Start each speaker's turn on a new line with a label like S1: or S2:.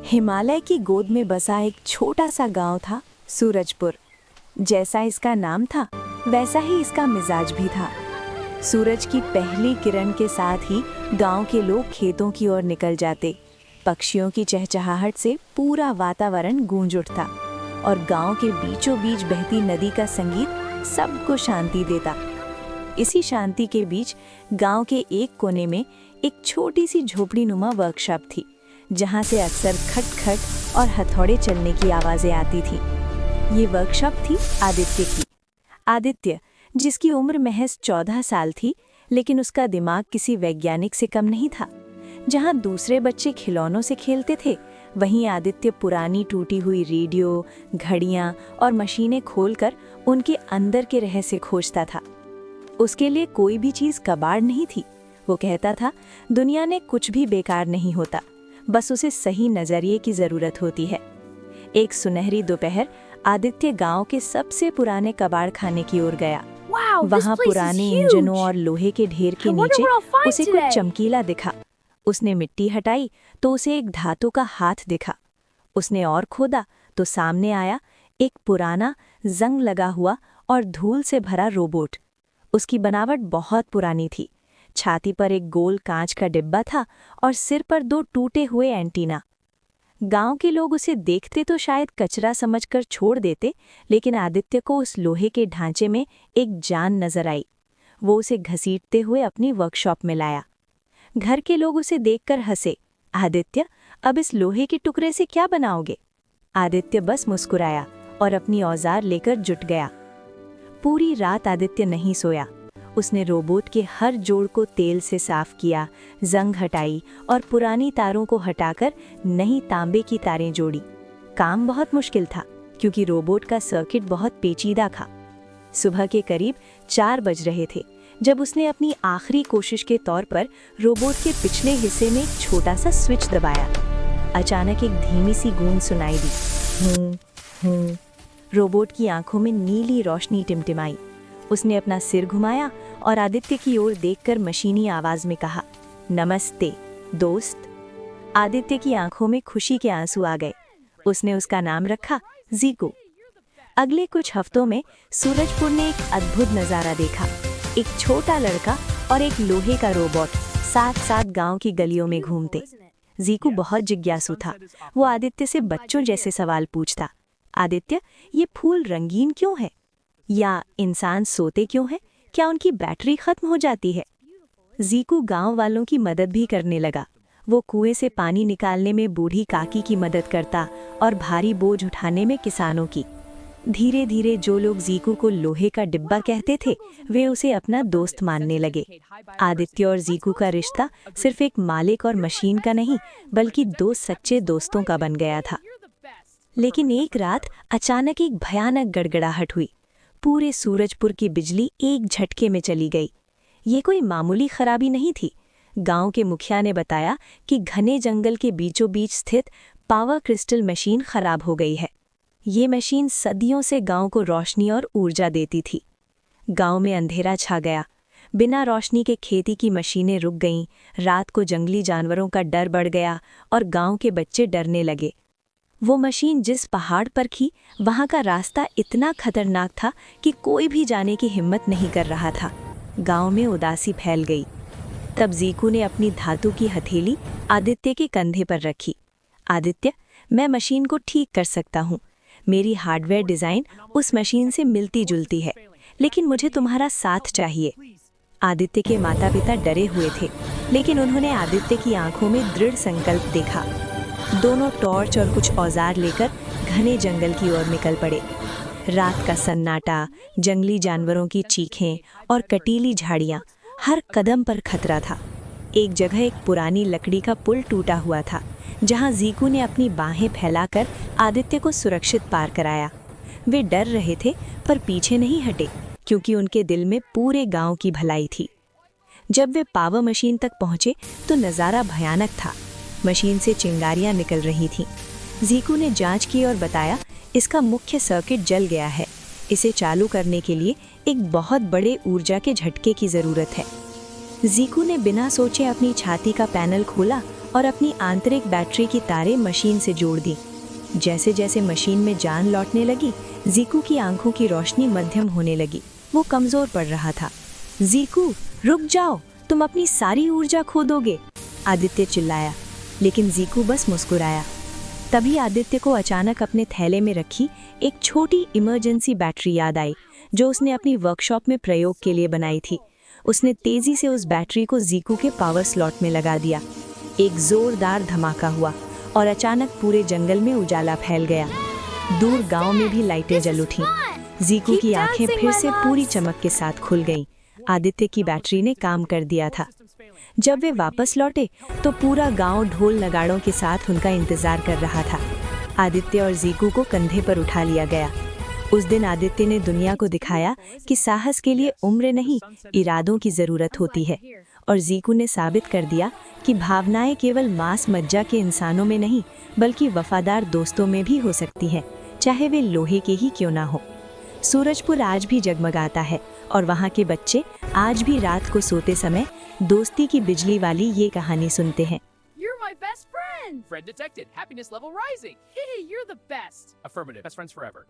S1: हिमालय की गोद में बसा एक छोटा सा गांव था, सूरजपुर। जैसा इसका नाम था वैसा ही इसका मिजाज भी था। सूरज की पहली किरण के साथ ही गांव के लोग खेतों की ओर निकल जाते। पक्षियों की चहचहाहट से पूरा वातावरण गूंज उठता और गांव के बीचों बीच बहती नदी का संगीत सबको शांति देता। इसी शांति के बीच गांव के एक कोने में एक छोटी सी झोपड़ीनुमा वर्कशॉप थी, जहां से अक्सर खट-खट और हथौड़े चलने की आवाजें आती थी। ये वर्कशॉप थी आदित्य की। आदित्य, जिसकी उम्र महज 14 साल थी, लेकिन उसका दिमाग किसी वैज्ञानिक से कम नहीं था। जहां दूसरे बच्चे खिलौनों से खेलते थे, वहीं आदित्य पुरानी टूटी हुई रेडियो, घड़ियां और मशीनें खोलकर उनके अंदर के रहस्य खोजता था। उसके लिए कोई भी चीज कबाड़ नहीं थी। वो कहता था, दुनिया में कुछ भी बेकार नहीं होता, बस उसे सही नजरिए की जरूरत होती है। एक सुनहरी दोपहर आदित्य गांव के सबसे पुराने कबाड़ खाने की ओर गया। वहां पुराने इंजनों और लोहे के ढेर के नीचे उसे कुछ चमकीला दिखा। उसने मिट्टी हटाई तो उसे एक धातु का हाथ दिखा। उसने और खोदा तो सामने आया एक पुराना, जंग लगा हुआ और धूल से भरा रोबोट। उसकी बनावट बहुत पुरानी थी। छाती पर एक गोल कांच का डिब्बा था और सिर पर 2 टूटे हुए एंटीना। गांव के लोग उसे देखते तो शायद कचरा समझकर छोड़ देते, लेकिन आदित्य को उस लोहे के ढांचे में एक जान नजर आई। वो उसे घसीटते हुए अपनी वर्कशॉप में लाया। घर के लोग उसे देखकर हंसे। आदित्य, अब इस लोहे के टुकड़े से क्या बनाओगे? आदित्य बस मुस्कुराया और अपनी औजार लेकर जुट गया। पूरी रात आदित्य नहीं सोया। उसने रोबोट के हर जोड़ को तेल से साफ किया, जंग हटाई और पुरानी तारों को हटाकर नई तांबे की तारें जोड़ी। काम बहुत मुश्किल था, क्योंकि रोबोट का सर्किट बहुत पेचीदा था। सुबह के करीब 4 बज रहे थे जब उसने अपनी आखिरी कोशिश के तौर पर रोबोट के पिछले हिस्से में एक छोटा सा स्विच दबाया। अचानक एक धीमी सी गूंज सुनाई दी। रोबोट की आंखों में नीली रोशनी टिमटिमाई। उसने अपना सिर घुमाया और आदित्य की ओर देखकर मशीनी आवाज में कहा, नमस्ते दोस्त। आदित्य की आंखों में खुशी के आंसू आ गए। उसने उसका नाम रखा जीको। अगले कुछ हफ्तों में सूरजपुर ने एक अद्भुत नजारा देखा। एक छोटा लड़का और एक लोहे का रोबोट साथ साथ गांव की गलियों में घूमते। जीको बहुत जिज्ञासु था। वो आदित्य से बच्चों जैसे सवाल पूछता। आदित्य, ये फूल रंगीन क्यों है? या इंसान सोते क्यों हैं? क्या उनकी बैटरी खत्म हो जाती है? जीको गांव वालों की मदद भी करने लगा। वो कुएं से पानी निकालने में बूढ़ी काकी की मदद करता और भारी बोझ उठाने में किसानों की। धीरे धीरे जो लोग जीको को लोहे का डिब्बा कहते थे, वे उसे अपना दोस्त मानने लगे। आदित्य और जीको का रिश्ता सिर्फ एक मालिक और मशीन का नहीं, बल्कि 2 सच्चे दोस्तों का बन गया था। लेकिन एक रात अचानक एक भयानक गड़गड़ाहट हुई। पूरे सूरजपुर की बिजली एक झटके में चली गई। ये कोई मामूली खराबी नहीं थी। गांव के मुखिया ने बताया कि घने जंगल के बीचों बीच स्थित पावर क्रिस्टल मशीन खराब हो गई है। ये मशीन सदियों से गांव को रोशनी और ऊर्जा देती थी। गांव में अंधेरा छा गया। बिना रोशनी के खेती की मशीनें रुक गईं। रात को जंगली जानवरों का डर बढ़ गया और गांव के बच्चे डरने लगे। वो मशीन जिस पहाड़ पर थी, वहां का रास्ता इतना खतरनाक था कि कोई भी जाने की हिम्मत नहीं कर रहा था। गांव में उदासी फैल गई। तब जीको ने अपनी धातु की हथेली आदित्य के कंधे पर रखी। आदित्य, मैं मशीन को ठीक कर सकता हूँ। मेरी हार्डवेयर डिजाइन उस मशीन से मिलती जुलती है, लेकिन मुझे तुम्हारा साथ चाहिए। आदित्य के माता पिता डरे हुए थे, लेकिन उन्होंने आदित्य की आंखों में दृढ़ संकल्प देखा। दोनों टॉर्च और कुछ औजार लेकर घने जंगल की ओर निकल पड़े। रात का सन्नाटा, जंगली जानवरों की चीखें और कटीली झाड़ियां, हर कदम पर खतरा था। एक जगह एक पुरानी लकड़ी का पुल टूटा हुआ था, जहां जीको ने अपनी बाहें फैलाकर आदित्य को सुरक्षित पार कराया। वे डर रहे थे पर पीछे नहीं हटे, क्योंकि उनके दिल में पूरे गांव की भलाई थी। जब वे पावर मशीन तक पहुंचे तो नज़ारा भयानक था। मशीन से चिंगारियां निकल रही थीं। जीको ने जांच की और बताया, इसका मुख्य सर्किट जल गया है। इसे चालू करने के लिए एक बहुत बड़े ऊर्जा के झटके की ज़रूरत है। जीको ने बिना सोचे अपनी छाती का पैनल खोला और अपनी आंतरिक बैटरी की तारें मशीन से जोड़ दी। जैसे जैसे मशीन में जान लौटने लगी, जीकू की आंखों की रोशनी मध्यम होने लगी। वो कमजोर पड़ रहा था। जीकू, रुक जाओ, तुम अपनी सारी ऊर्जा खो दोगे, आदित्य चिल्लाया, लेकिन जीकू बस मुस्कुराया। तभी आदित्य को अचानक अपने थैले में रखी एक छोटी इमरजेंसी बैटरी याद आई, जो उसने अपनी वर्कशॉप में प्रयोग के लिए बनाई थी। उसने तेजी से उस बैटरी को जीकू के पावर स्लॉट में लगा दिया। एक जोरदार धमाका हुआ और अचानक पूरे जंगल में उजाला फैल गया। दूर गांव में भी लाइटें जल उठीं। जीकू की आंखें फिर से पूरी चमक के साथ खुल गईं। आदित्य की बैटरी ने काम कर दिया था। जब वे वापस लौटे तो पूरा गांव ढोल नगाड़ों के साथ उनका इंतजार कर रहा था। आदित्य और जीकू को कंधे पर उठा लिया गया। उस दिन आदित्य ने दुनिया को दिखाया कि साहस के लिए उम्र नहीं, इरादों की जरूरत होती है। और जीकू ने साबित कर दिया कि भावनाएं केवल मांस मज्जा के इंसानों में नहीं, बल्कि वफादार दोस्तों में भी हो सकती हैं, चाहे वे लोहे के ही क्यों ना हो। सूरजपुर आज भी जगमगाता है और वहाँ के बच्चे आज भी रात को सोते समय दोस्ती की बिजली वाली ये कहानी सुनते हैं।
S2: You're my best friend! Friend detected. Happiness level rising. Hey, you're the best. Affirmative. Best friends forever.